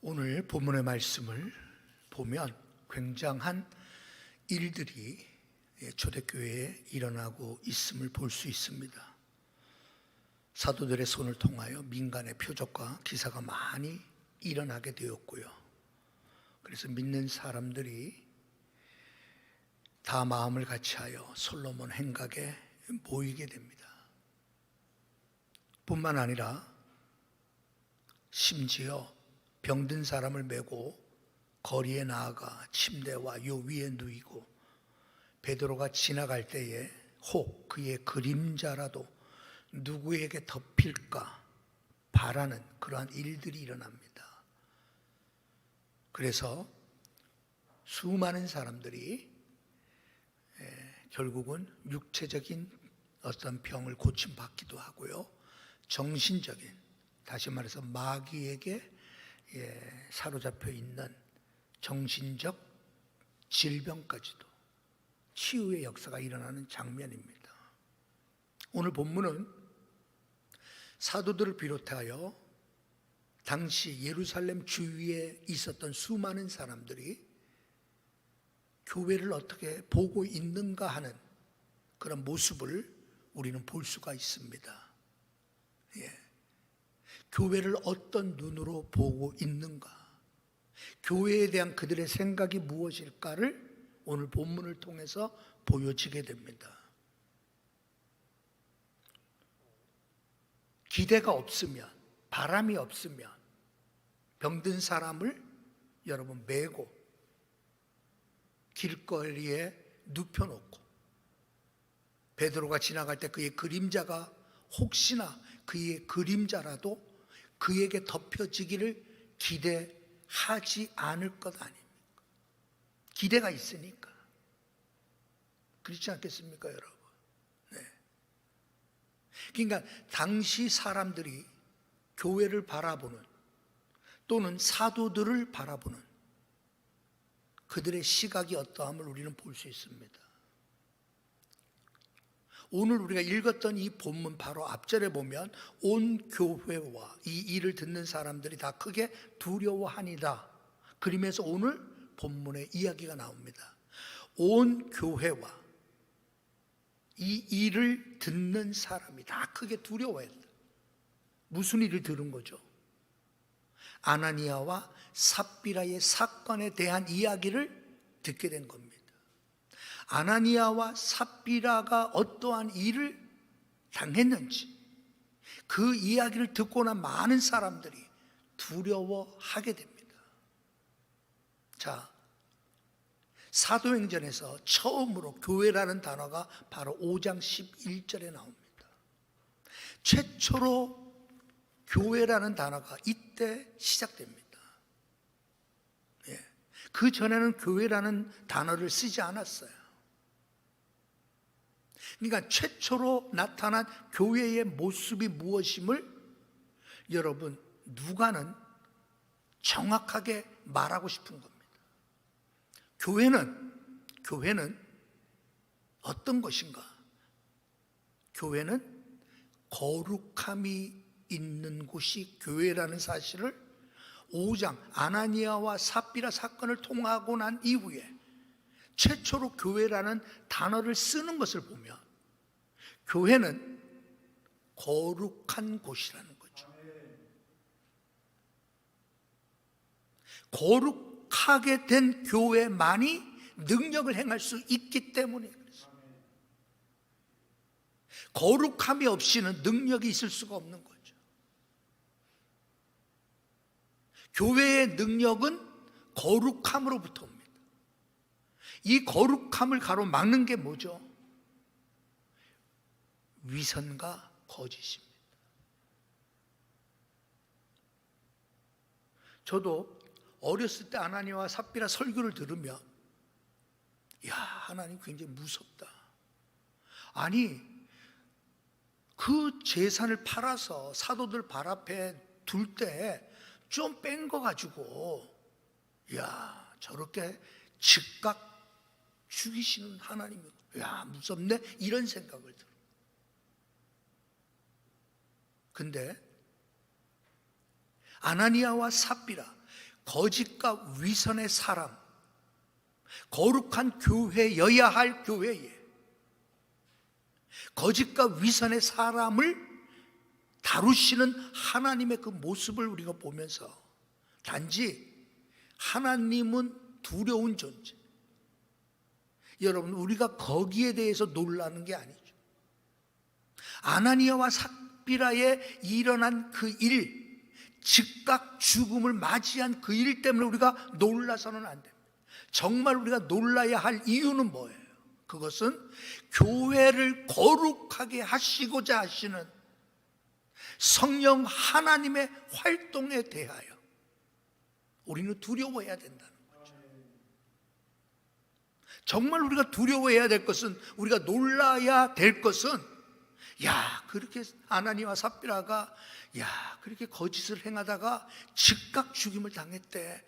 오늘 본문의 말씀을 보면 굉장한 일들이 초대교회에 일어나고 있음을 볼 수 있습니다. 사도들의 손을 통하여 민간의 표적과 기사가 많이 일어나게 되었고요. 그래서 믿는 사람들이 다 마음을 같이하여 솔로몬 행각에 모이게 됩니다. 뿐만 아니라 심지어 병든 사람을 메고 거리에 나아가 침대와 요 위에 누이고 베드로가 지나갈 때에 혹 그의 그림자라도 누구에게 덮일까 바라는 그러한 일들이 일어납니다. 그래서 수많은 사람들이 결국은 육체적인 어떤 병을 고침받기도 하고요, 정신적인, 다시 말해서 마귀에게 사로잡혀 있는 정신적 질병까지도 치유의 역사가 일어나는 장면입니다. 오늘 본문은 사도들을 비롯하여 당시 예루살렘 주위에 있었던 수많은 사람들이 교회를 어떻게 보고 있는가 하는 그런 모습을 우리는 볼 수가 있습니다. 교회를 어떤 눈으로 보고 있는가, 교회에 대한 그들의 생각이 무엇일까를 오늘 본문을 통해서 보여지게 됩니다. 기대가 없으면, 바람이 없으면 병든 사람을 여러분 메고 길거리에 눕혀놓고 베드로가 지나갈 때 그의 그림자가 혹시나 그의 그림자라도 그에게 덮여지기를 기대하지 않을 것 아닙니까? 기대가 있으니까. 그렇지 않겠습니까, 여러분? 네. 그러니까 당시 사람들이 교회를 바라보는 또는 사도들을 바라보는 그들의 시각이 어떠함을 우리는 볼 수 있습니다. 오늘 우리가 읽었던 이 본문 바로 앞절에 보면 온 교회와 이 일을 듣는 사람들이 다 크게 두려워하니라. 그러면서 오늘 본문의 이야기가 나옵니다. 온 교회와 이 일을 듣는 사람이 다 크게 두려워했다. 무슨 일을 들은 거죠? 아나니아와 삽비라의 사건에 대한 이야기를 듣게 된 겁니다. 아나니아와 삽비라가 어떠한 일을 당했는지 그 이야기를 듣고 난 많은 사람들이 두려워하게 됩니다. 자, 사도행전에서 처음으로 교회라는 단어가 바로 5장 11절에 나옵니다. 최초로 교회라는 단어가 이때 시작됩니다. 그 전에는 교회라는 단어를 쓰지 않았어요. 그러니까 최초로 나타난 교회의 모습이 무엇임을 여러분 누가는 정확하게 말하고 싶은 겁니다. 교회는 어떤 것인가? 교회는 거룩함이 있는 곳이 교회라는 사실을 5장 아나니아와 삽비라 사건을 통하고 난 이후에 최초로 교회라는 단어를 쓰는 것을 보면 교회는 거룩한 곳이라는 거죠. 거룩하게 된 교회만이 능력을 행할 수 있기 때문에 그렇습니다. 거룩함이 없이는 능력이 있을 수가 없는 거죠. 교회의 능력은 거룩함으로부터 옵니다. 이 거룩함을 가로막는 게 뭐죠? 위선과 거짓입니다. 저도 어렸을 때 아나니아와 삽비라 설교를 들으면 하나님 굉장히 무섭다. 아니 그 재산을 팔아서 사도들 발 앞에 둘 때 좀 뺀 거 가지고 저렇게 즉각 죽이시는 하나님이 무섭네, 이런 생각을 들어요. 근데 아나니아와 삽비라 거짓과 위선의 사람, 거룩한 교회여야 할 교회에 거짓과 위선의 사람을 다루시는 하나님의 그 모습을 우리가 보면서 단지 하나님은 두려운 존재, 여러분 우리가 거기에 대해서 놀라는 게 아니죠. 아나니아와 삽비라에 일어난 그 일, 즉각 죽음을 맞이한 그 일 때문에 우리가 놀라서는 안 됩니다. 정말 우리가 놀라야 할 이유는 뭐예요? 그것은 교회를 거룩하게 하시고자 하시는 성령 하나님의 활동에 대하여 우리는 두려워해야 된다는 거죠. 정말 우리가 두려워해야 될 것은, 우리가 놀라야 될 것은, 야, 그렇게 아나니아와 삽비라가 그렇게 거짓을 행하다가 즉각 죽임을 당했대.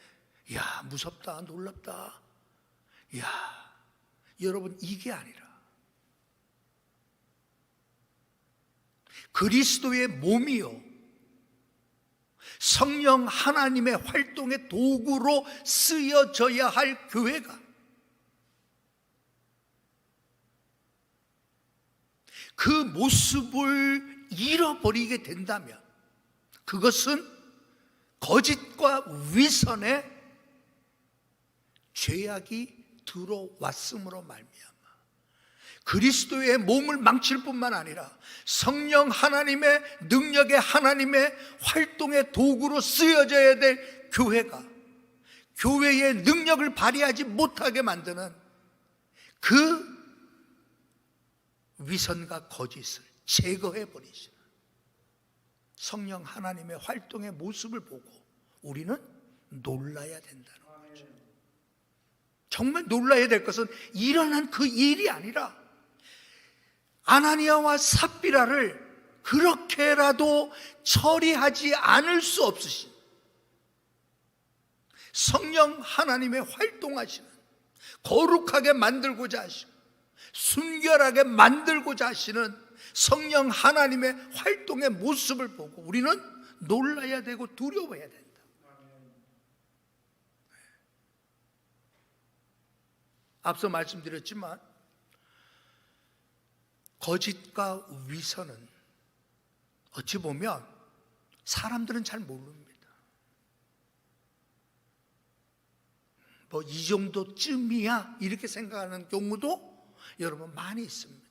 야, 무섭다, 놀랍다. 야, 여러분, 이게 아니라 그리스도의 몸이요, 성령 하나님의 활동의 도구로 쓰여져야 할 교회가 그 모습을 잃어버리게 된다면 그것은 거짓과 위선의 죄악이 들어왔음으로 말미암아 그리스도의 몸을 망칠 뿐만 아니라 성령 하나님의 능력의 하나님의 활동의 도구로 쓰여져야 될 교회가 교회의 능력을 발휘하지 못하게 만드는 그 위선과 거짓을 제거해 버리시는 성령 하나님의 활동의 모습을 보고 우리는 놀라야 된다는 거죠. 정말 놀라야 될 것은 일어난 그 일이 아니라 아나니아와 삽비라를 그렇게라도 처리하지 않을 수 없으신 성령 하나님의 활동하시는, 거룩하게 만들고자 하시고 순결하게 만들고자 하시는 성령 하나님의 활동의 모습을 보고 우리는 놀라야 되고 두려워해야 된다. 앞서 말씀드렸지만 거짓과 위선은 어찌 보면 사람들은 잘 모릅니다. 뭐 이 정도쯤이야 이렇게 생각하는 경우도 여러분 많이 있습니다.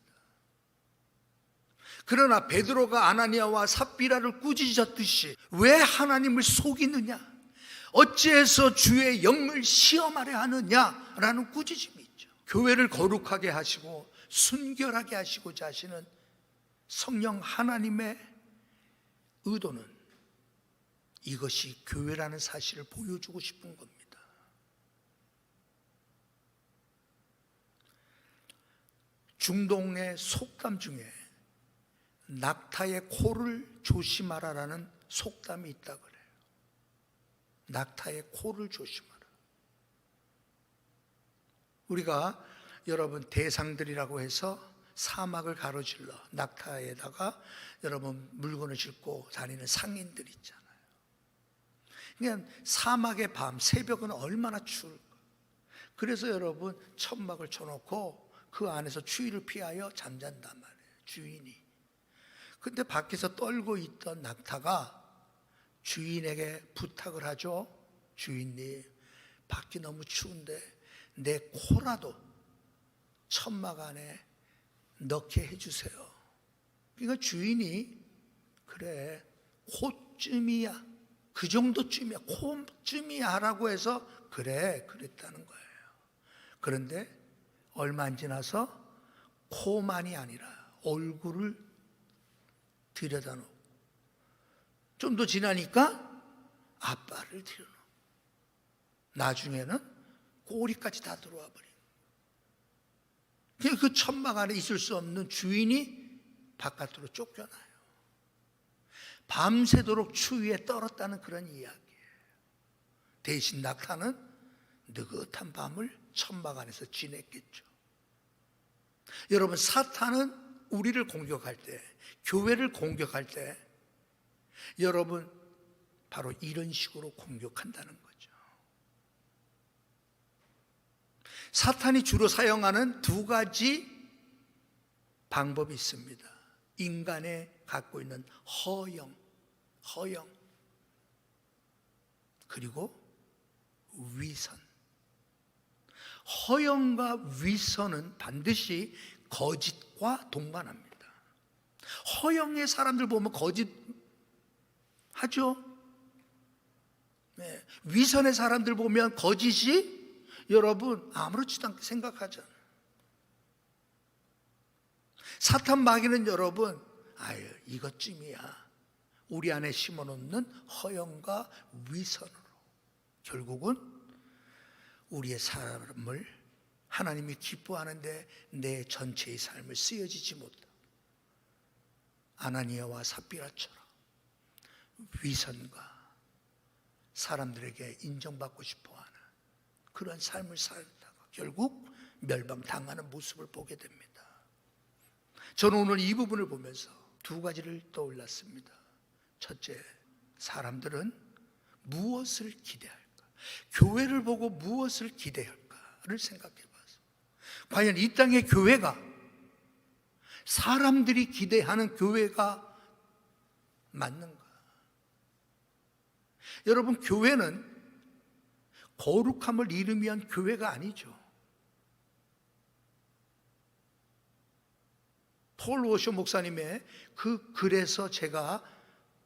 그러나 베드로가 아나니아와 삽비라를 꾸짖었듯이 왜 하나님을 속이느냐, 어찌해서 주의 영을 시험하려 하느냐라는 꾸짖음이 있죠. 교회를 거룩하게 하시고 순결하게 하시고자 하시는 성령 하나님의 의도는 이것이 교회라는 사실을 보여주고 싶은 겁니다. 중동의 속담 중에 낙타의 코를 조심하라라는 속담이 있다 그래요. 낙타의 코를 조심하라. 우리가 여러분 대상들이라고 해서 사막을 가로질러 낙타에다가 여러분 물건을 싣고 다니는 상인들 있잖아요. 그냥 사막의 밤, 새벽은 얼마나 추울까. 그래서 여러분 천막을 쳐놓고 그 안에서 추위를 피하여 잠잔단 말이에요, 주인이. 근데 밖에서 떨고 있던 낙타가 주인에게 부탁을 하죠. 주인님, 밖이 너무 추운데 내 코라도 천막 안에 넣게 해주세요. 그러니까 주인이 그래, 코쯤이야, 그 정도쯤이야, 코쯤이야 라고 해서 그래, 그랬다는 거예요. 그런데 얼마 안 지나서 코만이 아니라 얼굴을 들여다놓고 좀 더 지나니까 앞발을 들여놓고 나중에는 꼬리까지 다 들어와 버린, 그 천막 안에 있을 수 없는 주인이 바깥으로 쫓겨나요. 밤새도록 추위에 떨었다는 그런 이야기예요. 대신 낙타는 느긋한 밤을 천막 안에서 지냈겠죠. 여러분, 사탄은 우리를 공격할 때, 교회를 공격할 때 여러분 바로 이런 식으로 공격한다는 거죠. 사탄이 주로 사용하는 두 가지 방법이 있습니다. 인간의 갖고 있는 허영, 그리고 위선. 허영과 위선은 반드시 거짓과 동반합니다. 허영의 사람들 보면 거짓 하죠. 네. 위선의 사람들 보면 거짓이 여러분 아무렇지도 않게 생각하잖아요. 사탄 마귀는 여러분 아유 이것쯤이야 우리 안에 심어놓는 허영과 위선으로 결국은 우리의 삶을 하나님이 기뻐하는데 내 전체의 삶을 쓰여지지 못하고 아나니아와 삽비라처럼 위선과 사람들에게 인정받고 싶어하는 그런 삶을 살다가 결국 멸망당하는 모습을 보게 됩니다. 저는 오늘 이 부분을 보면서 두 가지를 떠올랐습니다. 첫째, 사람들은 무엇을 기대할까? 교회를 보고 무엇을 기대할까를 생각해 봐서 과연 이 땅의 교회가 사람들이 기대하는 교회가 맞는가? 여러분, 교회는 거룩함을 이루면 교회가 아니죠. 폴 워셔 목사님의 그 글에서 제가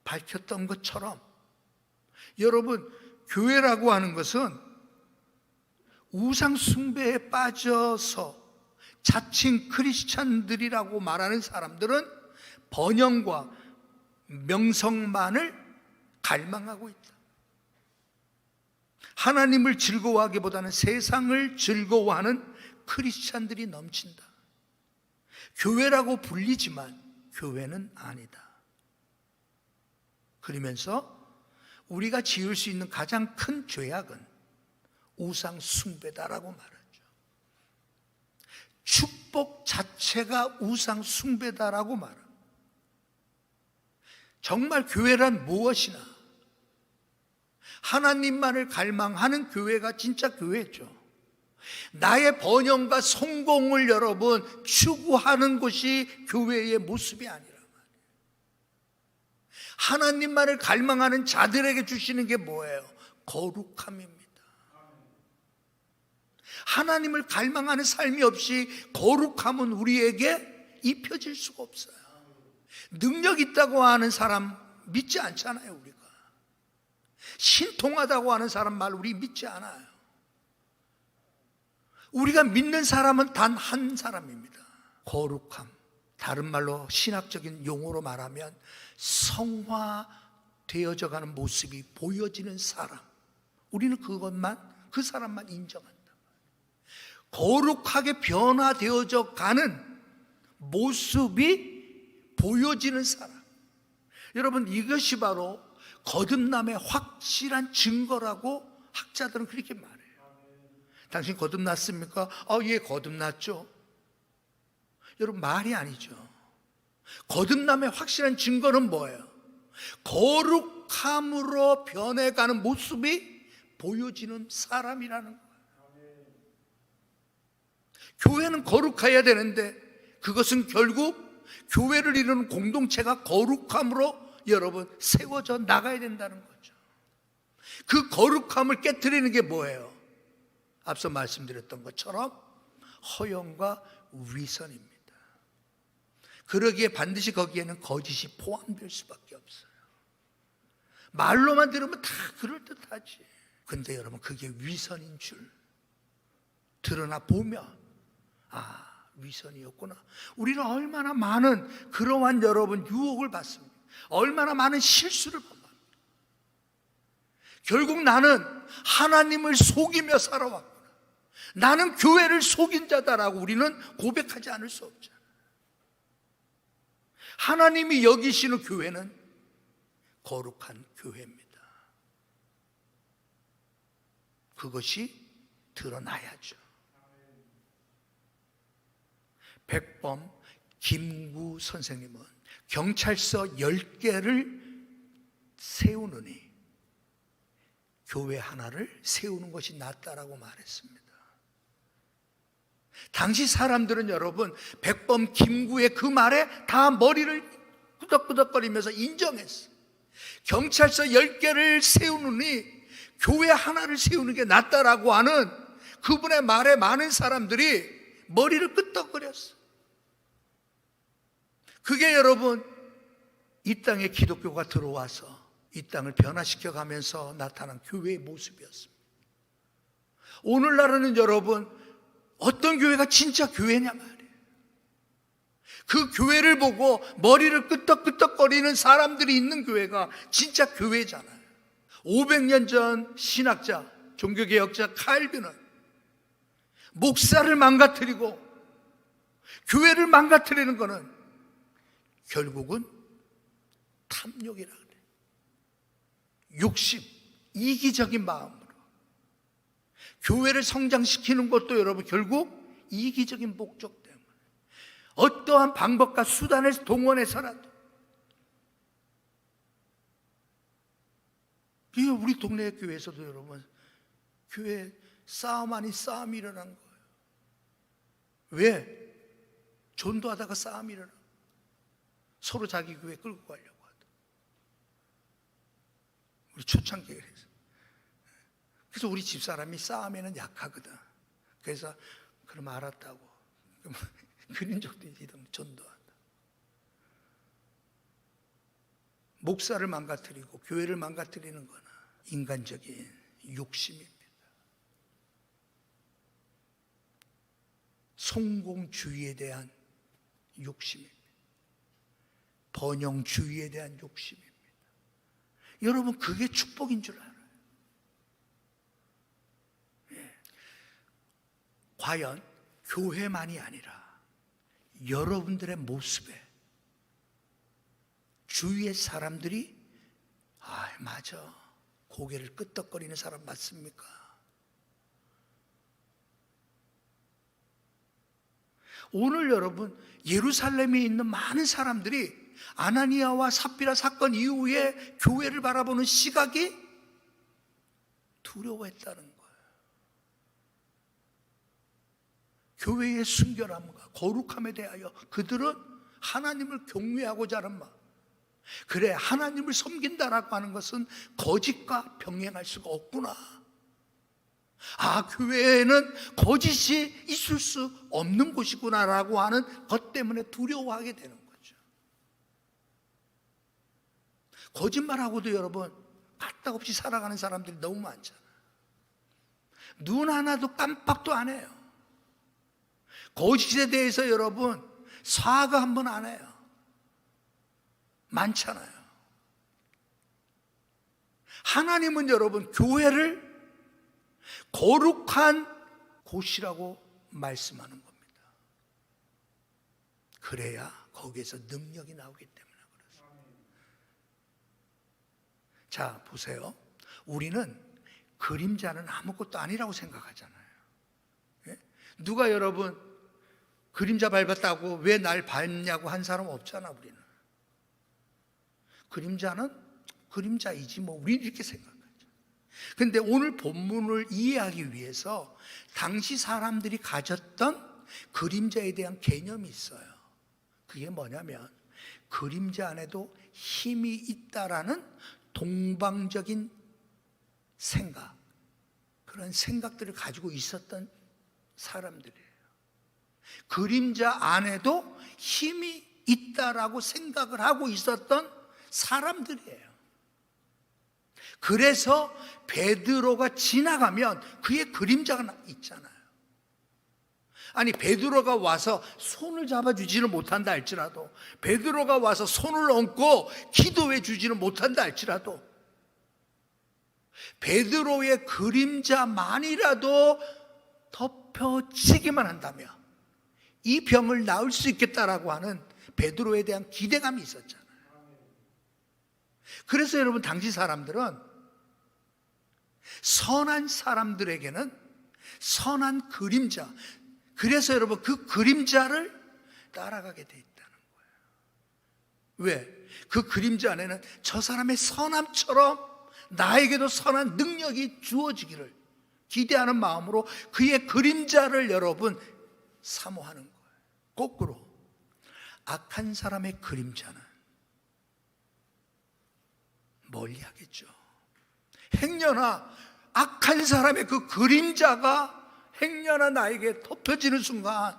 밝혔던 것처럼 여러분, 교회라고 하는 것은 우상 숭배에 빠져서 자칭 크리스찬들이라고 말하는 사람들은 번영과 명성만을 갈망하고 있다. 하나님을 즐거워하기보다는 세상을 즐거워하는 크리스찬들이 넘친다. 교회라고 불리지만 교회는 아니다. 그러면서 우리가 지을 수 있는 가장 큰 죄악은 우상 숭배다라고 말하죠. 축복 자체가 우상 숭배다라고 말합니다. 정말 교회란 무엇이나 하나님만을 갈망하는 교회가 진짜 교회죠. 나의 번영과 성공을 여러분 추구하는 것이 교회의 모습이 아니라 말이에요. 하나님만을 갈망하는 자들에게 주시는 게 뭐예요? 거룩함입니다. 하나님을 갈망하는 삶이 없이 거룩함은 우리에게 입혀질 수가 없어요. 능력 있다고 하는 사람 믿지 않잖아요. 우리가 신통하다고 하는 사람 말 우리 믿지 않아요. 우리가 믿는 사람은 단 한 사람입니다. 거룩함, 다른 말로 신학적인 용어로 말하면 성화되어져 가는 모습이 보여지는 사람. 우리는 그 사람만 인정한다. 거룩하게 변화되어져 가는 모습이 보여지는 사람. 여러분, 이것이 바로 거듭남의 확실한 증거라고 학자들은 그렇게 말해요. 당신 거듭났습니까? 예, 거듭났죠. 여러분, 말이 아니죠. 거듭남의 확실한 증거는 뭐예요? 거룩함으로 변해가는 모습이 보여지는 사람이라는 거예요. 교회는 거룩해야 되는데 그것은 결국 교회를 이루는 공동체가 거룩함으로 여러분 세워져 나가야 된다는 거죠. 그 거룩함을 깨트리는 게 뭐예요? 앞서 말씀드렸던 것처럼 허영과 위선입니다. 그러기에 반드시 거기에는 거짓이 포함될 수밖에 없어요. 말로만 들으면 다 그럴듯하지. 근데 여러분, 그게 위선인 줄 드러나 보면 위선이었구나. 우리는 얼마나 많은 그러한 여러분 유혹을 받습니다. 얼마나 많은 실수를 범합니다. 결국 나는 하나님을 속이며 살아왔구나. 나는 교회를 속인 자다라고 우리는 고백하지 않을 수 없잖아요. 하나님이 여기시는 교회는 거룩한 교회입니다. 그것이 드러나야죠. 백범 김구 선생님은 경찰서 10개를 세우느니 교회 하나를 세우는 것이 낫다라고 말했습니다. 당시 사람들은 여러분 백범 김구의 그 말에 다 머리를 끄덕끄덕거리면서 인정했어. 경찰서 10개를 세우느니 교회 하나를 세우는 게 낫다라고 하는 그분의 말에 많은 사람들이 머리를 끄덕거렸어. 그게 여러분 이 땅에 기독교가 들어와서 이 땅을 변화시켜 가면서 나타난 교회의 모습이었습니다. 오늘날은 여러분 어떤 교회가 진짜 교회냐 말이에요. 그 교회를 보고 머리를 끄덕끄덕거리는 사람들이 있는 교회가 진짜 교회잖아요. 500년 전 신학자, 종교개혁자 칼빈은 목사를 망가뜨리고 교회를 망가뜨리는 것은 결국은 탐욕이라 그래요. 욕심, 이기적인 마음으로 교회를 성장시키는 것도 여러분 결국 이기적인 목적 때문에 어떠한 방법과 수단을 동원해서라도 우리 동네 교회에서도 여러분 교회 싸움 아닌 싸움이 일어난 거예요. 왜? 전도하다가 싸움이 일어나 서로 자기 교회 끌고 가려고 하다. 우리 초창기에 그래서 우리 집사람이 싸움에는 약하거든. 그래서 그럼 알았다고 그런 적도 있거든. 전도한다. 목사를 망가뜨리고 교회를 망가뜨리는 거는 인간적인 욕심입니다. 성공주의에 대한 욕심입니다. 번영주의에 대한 욕심입니다. 여러분 그게 축복인 줄 알아요. 과연 교회만이 아니라 여러분들의 모습에 주위의 사람들이 맞아 고개를 끄덕거리는 사람 맞습니까? 오늘 여러분 예루살렘에 있는 많은 사람들이 아나니아와 삽비라 사건 이후에 교회를 바라보는 시각이 두려워했다는 거예요. 교회의 순결함과 거룩함에 대하여 그들은 하나님을 경외하고자 하는 마음. 그래, 하나님을 섬긴다라고 하는 것은 거짓과 병행할 수가 없구나. 교회에는 거짓이 있을 수 없는 곳이구나라고 하는 것 때문에 두려워하게 되는 거죠. 거짓말하고도 여러분 까딱없이 살아가는 사람들이 너무 많잖아요. 눈 하나도 깜빡도 안 해요. 거짓에 대해서 여러분 사과 한 번 안 해요. 많잖아요. 하나님은 여러분 교회를 거룩한 곳이라고 말씀하는 겁니다. 그래야 거기에서 능력이 나오기 때문에 그렇습니다. 자, 보세요. 우리는 그림자는 아무것도 아니라고 생각하잖아요. 예? 누가 여러분 그림자 밟았다고 왜 날 밟냐고 한 사람 없잖아. 우리는 그림자는 그림자이지 뭐 우리 이렇게 생각하죠. 근데 오늘 본문을 이해하기 위해서 당시 사람들이 가졌던 그림자에 대한 개념이 있어요. 그게 뭐냐면 그림자 안에도 힘이 있다라는 동방적인 생각, 그런 생각들을 가지고 있었던 사람들이에요. 그림자 안에도 힘이 있다라고 생각을 하고 있었던 사람들이에요. 그래서 베드로가 지나가면 그의 그림자가 있잖아요. 아니 베드로가 와서 손을 잡아주지는 못한다 할지라도, 베드로가 와서 손을 얹고 기도해 주지는 못한다 할지라도, 베드로의 그림자만이라도 덮여지기만 한다면 이 병을 나을 수 있겠다라고 하는 베드로에 대한 기대감이 있었잖아요. 그래서 여러분 당시 사람들은 선한 사람들에게는 선한 그림자, 그래서 여러분 그 그림자를 따라가게 돼 있다는 거예요. 왜? 그 그림자 안에는 저 사람의 선함처럼 나에게도 선한 능력이 주어지기를 기대하는 마음으로 그의 그림자를 여러분 사모하는 거예요. 거꾸로 악한 사람의 그림자는 멀리하겠죠. 행여나 악한 사람의 그 그림자가 행여나 나에게 덮여지는 순간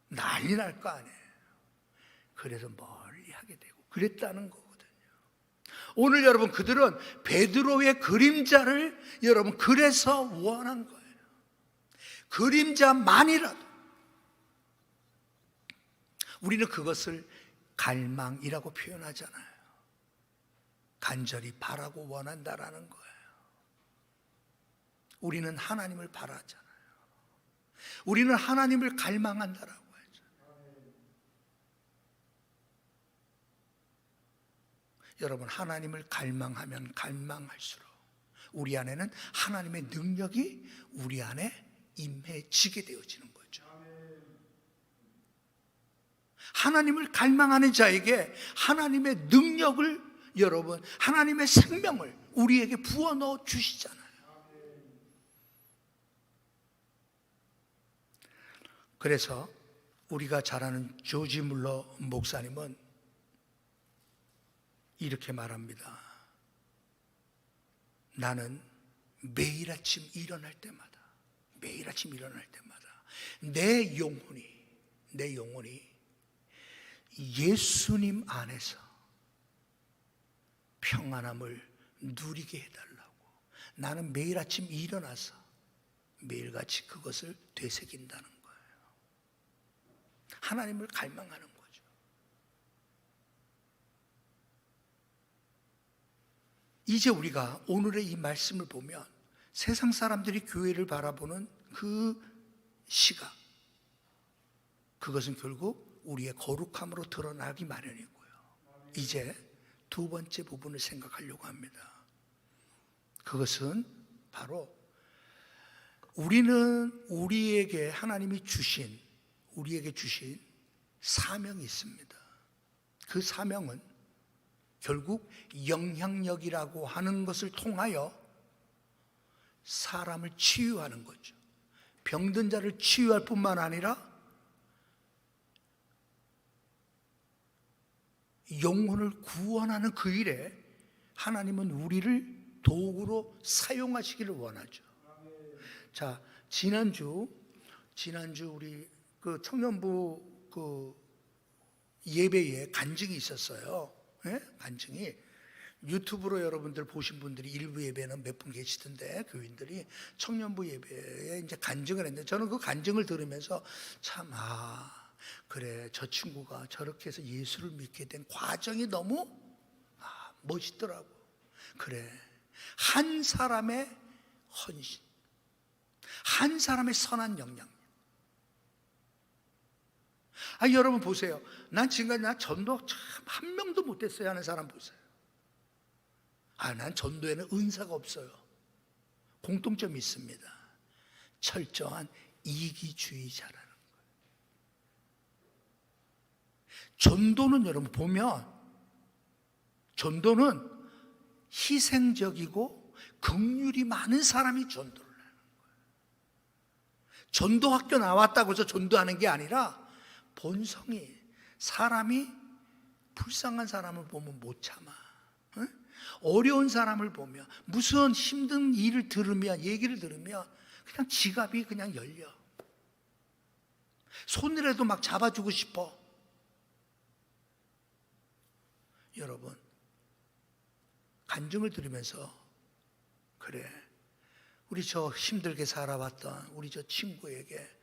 난리 날 거 아니에요. 그래서 멀리하게 되고 그랬다는 거거든요. 오늘 여러분, 그들은 베드로의 그림자를 여러분 그래서 원한 거예요. 그림자만이라도. 우리는 그것을 갈망이라고 표현하잖아요. 간절히 바라고 원한다라는 거예요. 우리는 하나님을 바라잖아요. 우리는 하나님을 갈망한다라고 하죠. 여러분, 하나님을 갈망하면 갈망할수록 우리 안에는 하나님의 능력이 우리 안에 임해지게 되어지는 거죠. 하나님을 갈망하는 자에게 하나님의 능력을, 여러분, 하나님의 생명을 우리에게 부어넣어 주시잖아요. 그래서 우리가 잘 아는 조지 물러 목사님은 이렇게 말합니다. 나는 매일 아침 일어날 때마다 내 영혼이 예수님 안에서 평안함을 누리게 해달라고, 나는 매일 아침 일어나서 매일같이 그것을 되새긴다는 거예요. 하나님을 갈망하는 거죠. 이제 우리가 오늘의 이 말씀을 보면 세상 사람들이 교회를 바라보는 그 시각, 그것은 결국 우리의 거룩함으로 드러나기 마련이고요. 이제 두 번째 부분을 생각하려고 합니다. 그것은 바로 우리는 우리에게 하나님이 주신 사명이 있습니다. 그 사명은 결국 영향력이라고 하는 것을 통하여 사람을 치유하는 거죠. 병든 자를 치유할 뿐만 아니라 영혼을 구원하는 그 일에 하나님은 우리를 도구로 사용하시기를 원하죠. 자, 지난주 우리 그 청년부 그 예배에 간증이 있었어요. 네? 간증이 유튜브로 여러분들 보신 분들이 일부 예배는 몇 분 계시던데, 교인들이 청년부 예배에 이제 간증을 했는데, 저는 그 간증을 들으면서 참, 그래, 저 친구가 저렇게 해서 예수를 믿게 된 과정이 너무 멋있더라고. 그래, 한 사람의 헌신, 한 사람의 선한 영향력. 여러분 보세요. 난 지금까지 나 전도 참 한 명도 못했어요 하는 사람 보세요. 난 전도에는 은사가 없어요. 공통점이 있습니다. 철저한 이기주의자라는 거예요. 전도는 여러분 보면, 전도는 희생적이고 긍휼이 많은 사람이 전도를 하는 거예요. 전도학교 나왔다고 해서 전도하는 게 아니라 본성이, 사람이 불쌍한 사람을 보면 못 참아. 어려운 사람을 보면, 무슨 힘든 일을 들으면, 얘기를 들으면 그냥 지갑이 그냥 열려. 손이라도 막 잡아주고 싶어. 여러분, 간증을 들으면서 그래, 우리 저 힘들게 살아왔던 우리 저 친구에게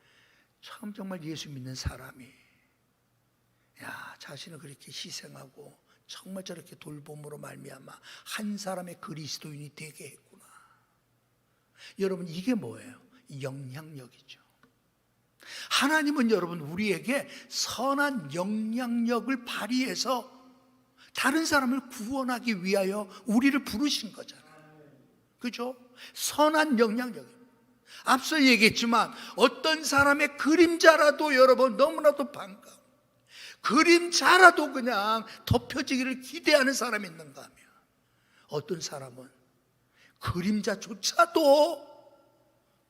참 정말 예수 믿는 사람이 자신을 그렇게 희생하고 정말 저렇게 돌봄으로 말미암아 한 사람의 그리스도인이 되게 했구나. 여러분, 이게 뭐예요? 영향력이죠. 하나님은 여러분 우리에게 선한 영향력을 발휘해서 다른 사람을 구원하기 위하여 우리를 부르신 거잖아요. 그죠? 선한 영향력입니다. 앞서 얘기했지만 어떤 사람의 그림자라도 여러분 너무나도 반가워. 그림자라도 그냥 덮여지기를 기대하는 사람이 있는가 하면, 어떤 사람은 그림자조차도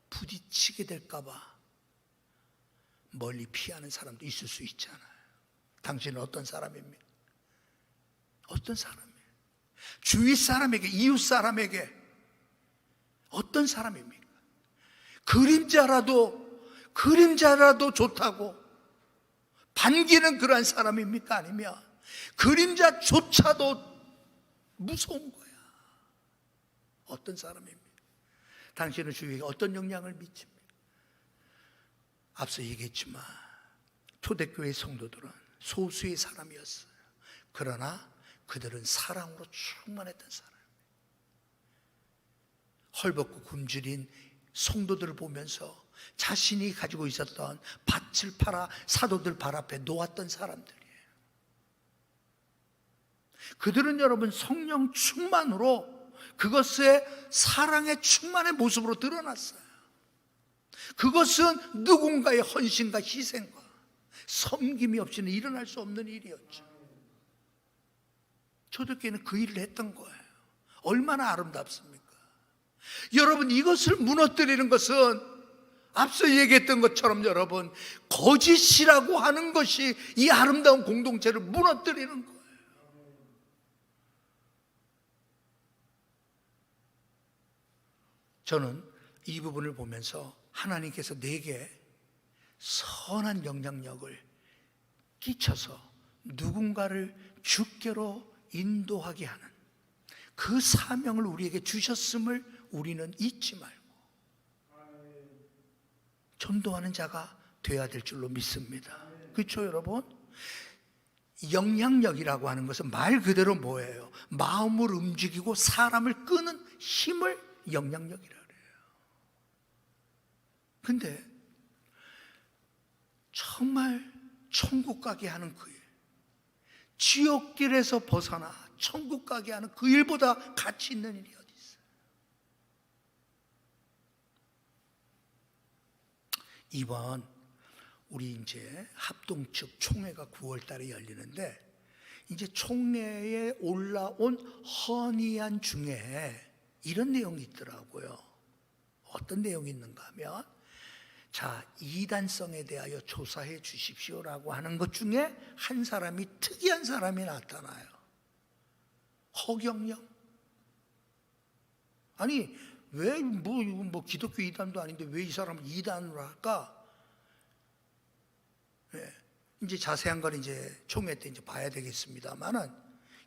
부딪히게 될까 봐 멀리 피하는 사람도 있을 수 있잖아요. 당신은 어떤 사람입니까? 어떤 사람이에요? 주위 사람에게, 이웃 사람에게 어떤 사람입니까? 그림자라도 좋다고 반기는 그러한 사람입니까? 아니면 그림자조차도 무서운 거야. 어떤 사람입니까? 당신은 주위에 어떤 영향을 미칩니까? 앞서 얘기했지만 초대교회 성도들은 소수의 사람이었어요. 그러나 그들은 사랑으로 충만했던 사람. 헐벗고 굶주린 성도들을 보면서 자신이 가지고 있었던 밭을 팔아 사도들 발 앞에 놓았던 사람들이에요. 그들은 여러분 성령 충만으로 그것의 사랑의 충만의 모습으로 드러났어요. 그것은 누군가의 헌신과 희생과 섬김이 없이는 일어날 수 없는 일이었죠. 초대교회는 그 일을 했던 거예요. 얼마나 아름답습니까? 여러분, 이것을 무너뜨리는 것은 앞서 얘기했던 것처럼 여러분, 거짓이라고 하는 것이 이 아름다운 공동체를 무너뜨리는 거예요. 저는 이 부분을 보면서 하나님께서 내게 선한 영향력을 끼쳐서 누군가를 주께로 인도하게 하는 그 사명을 우리에게 주셨음을 우리는 잊지 말고 전도하는 자가 되어야 될 줄로 믿습니다. 그렇죠, 여러분? 영향력이라고 하는 것은 말 그대로 뭐예요? 마음을 움직이고 사람을 끄는 힘을 영향력이라 그래요. 근데 정말 천국 가게 하는 그 일, 지옥길에서 벗어나 천국 가게 하는 그 일보다 가치 있는 일이 어디 있어요? 이번 우리 이제 합동 측 총회가 9월 달에 열리는데, 이제 총회에 올라온 헌의안 중에 이런 내용이 있더라고요. 어떤 내용이 있는가 하면, 자, 이단성에 대하여 조사해 주십시오라고 하는 것 중에 한 사람이, 특이한 사람이 나타나요. 허경영. 아니, 왜 뭐 기독교 이단도 아닌데 왜 이 사람을 이단으로 할까? 네. 이제 자세한 건 이제 총회 때 이제 봐야 되겠습니다만은,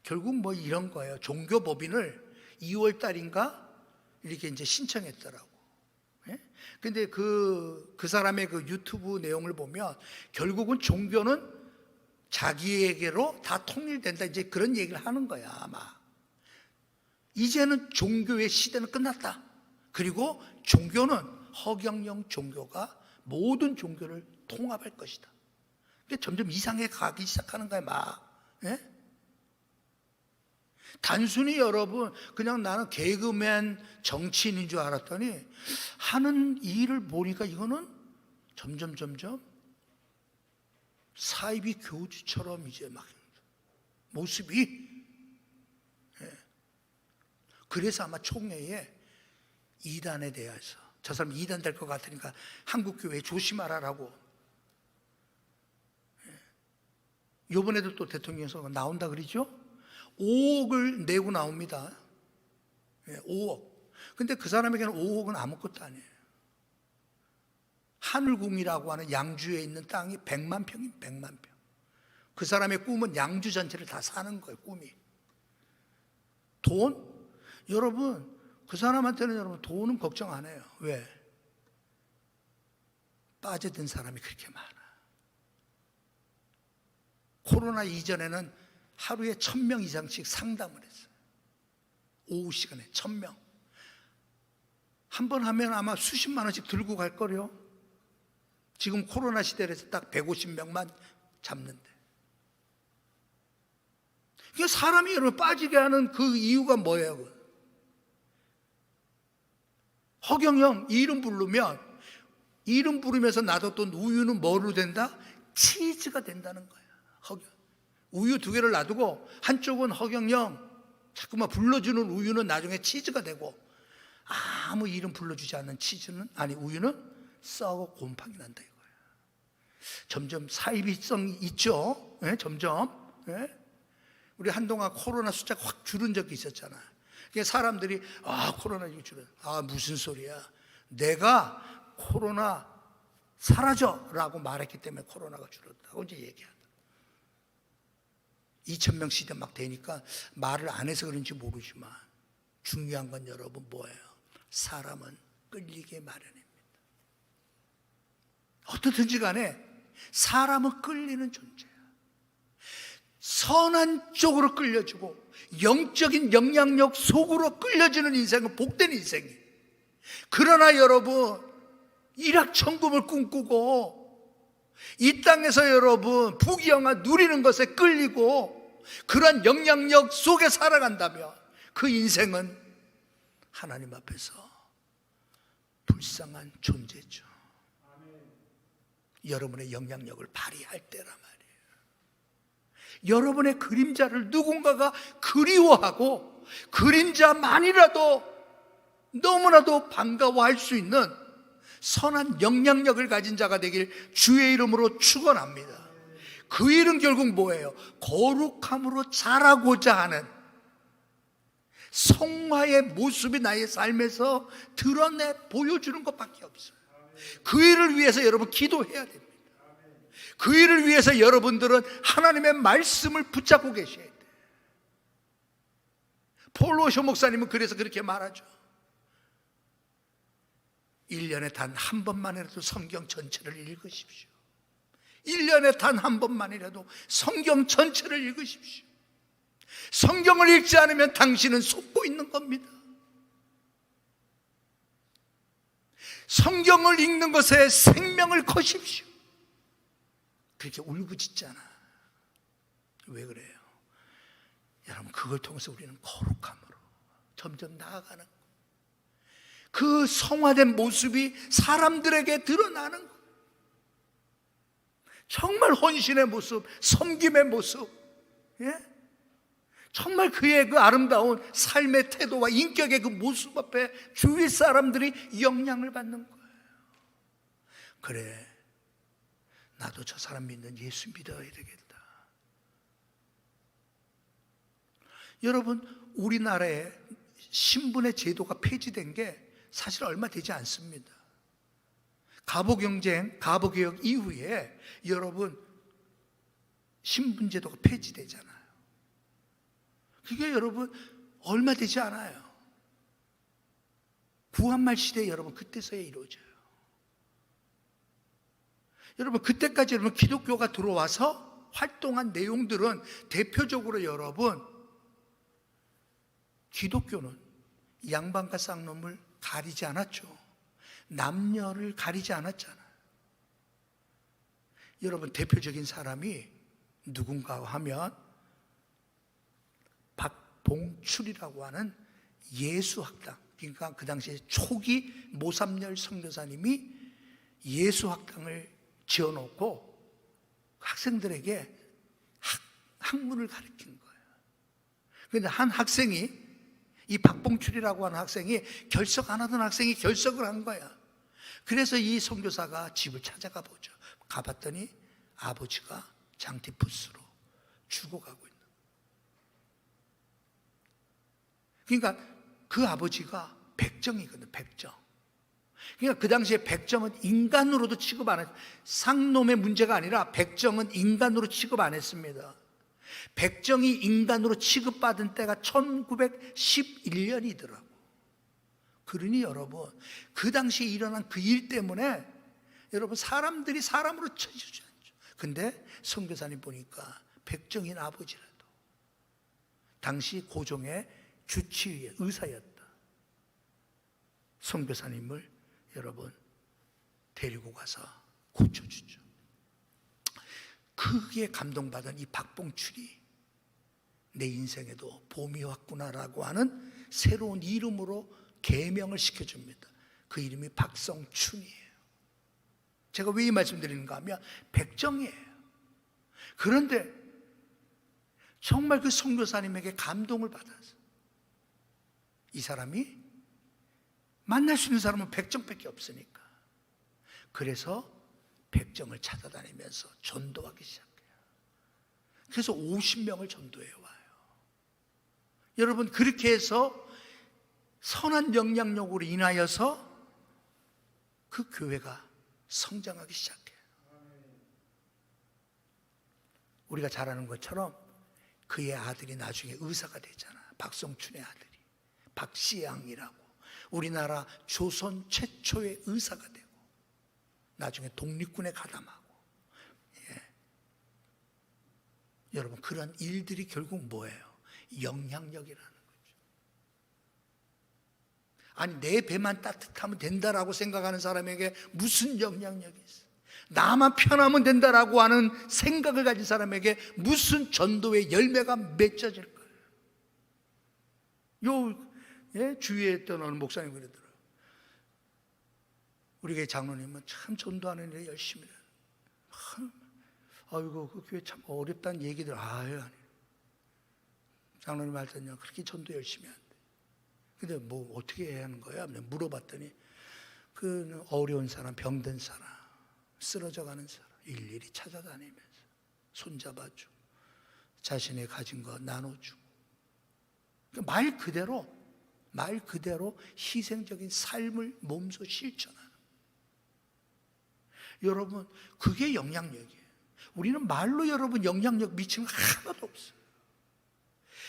결국 뭐 이런 거예요. 종교법인을 2월 달인가 이렇게 이제 신청했더라고. 예? 근데 그 사람의 그 유튜브 내용을 보면 결국은 종교는 자기에게로 다 통일된다, 이제 그런 얘기를 하는 거야. 아마 이제는 종교의 시대는 끝났다. 그리고 종교는 허경영 종교가 모든 종교를 통합할 것이다. 근데 점점 이상해 가기 시작하는 거야, 막. 예? 단순히 여러분 그냥 나는 개그맨 정치인인 줄 알았더니 하는 일을 보니까 이거는 점점 사이비 교주처럼 이제 막 모습이. 예. 그래서 아마 총회에 이단에 대해서, 저 사람 이단 될 것 같으니까 한국교회 조심하라라고. 예. 이번에도 또 대통령 선거 나온다 그러죠? 5억을 내고 나옵니다. 5억. 근데 그 사람에게는 5억은 아무것도 아니에요. 하늘궁이라고 하는 양주에 있는 땅이 100만 평이에요. 100만 평. 그 사람의 꿈은 양주 전체를 다 사는 거예요. 꿈이. 돈? 여러분, 그 사람한테는 여러분 돈은 걱정 안 해요. 왜? 빠져든 사람이 그렇게 많아. 코로나 이전에는 하루에 1000명 이상씩 상담을 했어요. 오후 시간에 1000명. 한 번 하면 아마 수십만 원씩 들고 갈 거래요. 지금 코로나 시대에서 딱 150명만 잡는데. 그러니까 사람이 여러분 빠지게 하는 그 이유가 뭐예요? 허경영 이름 부르면, 이름 부르면서 놔뒀던 우유는 뭐로 된다? 치즈가 된다는 거예요. 우유 2개를 놔두고 한쪽은 허경영 자꾸만 불러주는 우유는 나중에 치즈가 되고, 아무 이름 불러주지 않는 치즈는, 아니 우유는 썩어 곰팡이 난다 이거예요. 점점 사이비성이 있죠. 예, 점점. 예? 우리 한동안 코로나 숫자가 확 줄은 적이 있었잖아요. 그러니까 사람들이 코로나 줄은 무슨 소리야. 내가 코로나 사라져라고 말했기 때문에 코로나가 줄었다고 이제 얘기한다. 2,000명 시대 막 되니까 말을 안 해서 그런지 모르지만 중요한 건 여러분 뭐예요? 사람은 끌리게 마련입니다. 어떻든지 간에 사람은 끌리는 존재야. 선한 쪽으로 끌려주고 영적인 영향력 속으로 끌려지는 인생은 복된 인생이에요. 그러나 여러분 일확천금을 꿈꾸고 이 땅에서 여러분 부귀영화 누리는 것에 끌리고 그런 영향력 속에 살아간다면 그 인생은 하나님 앞에서 불쌍한 존재죠. 여러분의 영향력을 발휘할 때란 말이에요. 여러분의 그림자를 누군가가 그리워하고 그림자만이라도 너무나도 반가워할 수 있는 선한 영향력을 가진 자가 되길 주의 이름으로 축원합니다. 그 일은 결국 뭐예요? 거룩함으로 자라고자 하는 성화의 모습이 나의 삶에서 드러내 보여주는 것밖에 없어요. 그 일을 위해서 여러분 기도해야 됩니다. 그 일을 위해서 여러분들은 하나님의 말씀을 붙잡고 계셔야 돼요. 폴 워셔 목사님은 그래서 그렇게 말하죠. 1년에 단 한 번만이라도 성경 전체를 읽으십시오. 1년에 단 한 번만이라도 성경 전체를 읽으십시오. 성경을 읽지 않으면 당신은 속고 있는 겁니다. 성경을 읽는 것에 생명을 거십시오. 그렇게 울부짖잖아. 왜 그래요? 여러분 그걸 통해서 우리는 거룩함으로 점점 나아가는 거예요. 그 성화된 모습이 사람들에게 드러나는 거예요. 정말 헌신의 모습, 섬김의 모습, 예? 정말 그의 그 아름다운 삶의 태도와 인격의 그 모습 앞에 주위 사람들이 영향을 받는 거예요. 그래, 나도 저 사람 믿는 예수 믿어야 되겠다. 여러분, 우리나라에 신분의 제도가 폐지된 게 사실 얼마 되지 않습니다. 갑오경쟁, 갑오개혁 이후에 여러분 신분제도가 폐지되잖아요. 그게 여러분 얼마 되지 않아요. 구한말 시대에 여러분 그때서야 이루어져요. 여러분 그때까지 여러분 기독교가 들어와서 활동한 내용들은 대표적으로 여러분 기독교는 양반과 쌍놈을 가리지 않았죠. 남녀를 가리지 않았잖아요. 여러분 대표적인 사람이 누군가 하면 박봉출이라고 하는 예수학당, 그러니까 그 당시에 초기 모삼열 선교사님이 예수학당을 지어놓고 학생들에게 학문을 가르친 거예요. 그런데 한 학생이, 이 박봉출이라고 하는 학생이 결석 안 하던 학생이 결석을 한 거야. 그래서 이 선교사가 집을 찾아가 보죠. 가봤더니 아버지가 장티푸스로 죽어가고 있는. 그러니까 그 아버지가 백정이거든, 백정. 그러니까 그 당시에 백정은 인간으로도 취급 안 했어요. 상놈의 문제가 아니라 백정은 인간으로 취급 안 했습니다. 백정이 인간으로 취급받은 때가 1911년이더라고. 그러니 여러분 그 당시에 일어난 그 일 때문에 여러분 사람들이 사람으로 쳐주지 않죠. 근데 선교사님 보니까 백정인 아버지라도 당시 고종의 주치의 의사였다. 선교사님을 여러분 데리고 가서 고쳐주죠. 크게 감동받은 이 박봉출이 내 인생에도 봄이 왔구나라고 하는 새로운 이름으로 개명을 시켜줍니다. 그 이름이 박성춘이에요. 제가 왜 이 말씀 드리는가 하면 백정이에요. 그런데 정말 그 선교사님에게 감동을 받아서 이 사람이 만날 수 있는 사람은 백정밖에 없으니까, 그래서 백정을 찾아다니면서 전도하기 시작해요. 그래서 50명을 전도해 와요. 여러분, 그렇게 해서 선한 영향력으로 인하여서 그 교회가 성장하기 시작해요. 우리가 잘 아는 것처럼 그의 아들이 나중에 의사가 되잖아. 박성춘의 아들이 박시양이라고, 우리나라 조선 최초의 의사가 되고 나중에 독립군에 가담하고. 여러분, 그런 일들이 결국 뭐예요? 영향력이라는 거죠. 아니, 내 배만 따뜻하면 된다라고 생각하는 사람에게 무슨 영향력이 있어? 나만 편하면 된다라고 하는 생각을 가진 사람에게 무슨 전도의 열매가 맺혀질 거예요? 주위에 있던 어느 목사님 그러더라고요. 우리 교회 장로님은 참 전도하는 일에 열심히 해요. 아이고, 그 교회 참 어렵다는 얘기들. 아니. 장로님 말했더니 그렇게 전도 열심히 한대. 근데 뭐 어떻게 해야 하는 거야? 물어봤더니 그 어려운 사람, 병든 사람, 쓰러져 가는 사람 일일이 찾아다니면서 손잡아주고 자신의 가진 거 나눠주고, 말 그대로 희생적인 삶을 몸소 실천하는. 여러분, 그게 영향력이에요. 우리는 말로 여러분 영향력 미치는 거 하나도 없어요.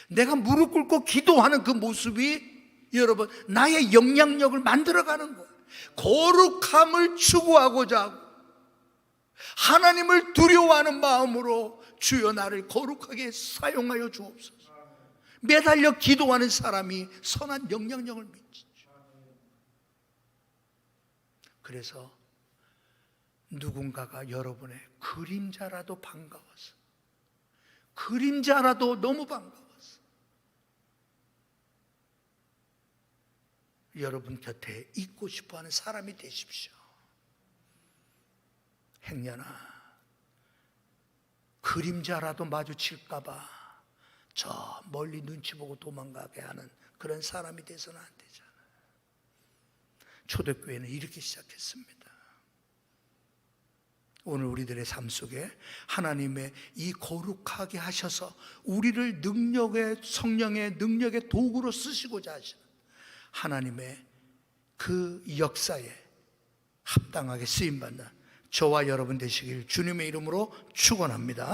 내가 무릎 꿇고 기도하는 그 모습이 여러분 나의 영향력을 만들어가는 거예요. 거룩함을 추구하고자 하고 하나님을 두려워하는 마음으로 주여 나를 거룩하게 사용하여 주옵소서. 매달려 기도하는 사람이 선한 영향력을 미치죠. 그래서 누군가가 여러분의 그림자라도 반가워서, 그림자라도 너무 반가워서 여러분 곁에 있고 싶어하는 사람이 되십시오. 행여나 그림자라도 마주칠까 봐 저 멀리 눈치 보고 도망가게 하는 그런 사람이 돼서는 안 되잖아요. 초대교회는 이렇게 시작했습니다. 오늘 우리들의 삶 속에 하나님의 이 거룩하게 하셔서 우리를 성령의 능력의 도구로 쓰시고자 하시는 하나님의 그 역사에 합당하게 쓰임받는 저와 여러분 되시길 주님의 이름으로 축원합니다.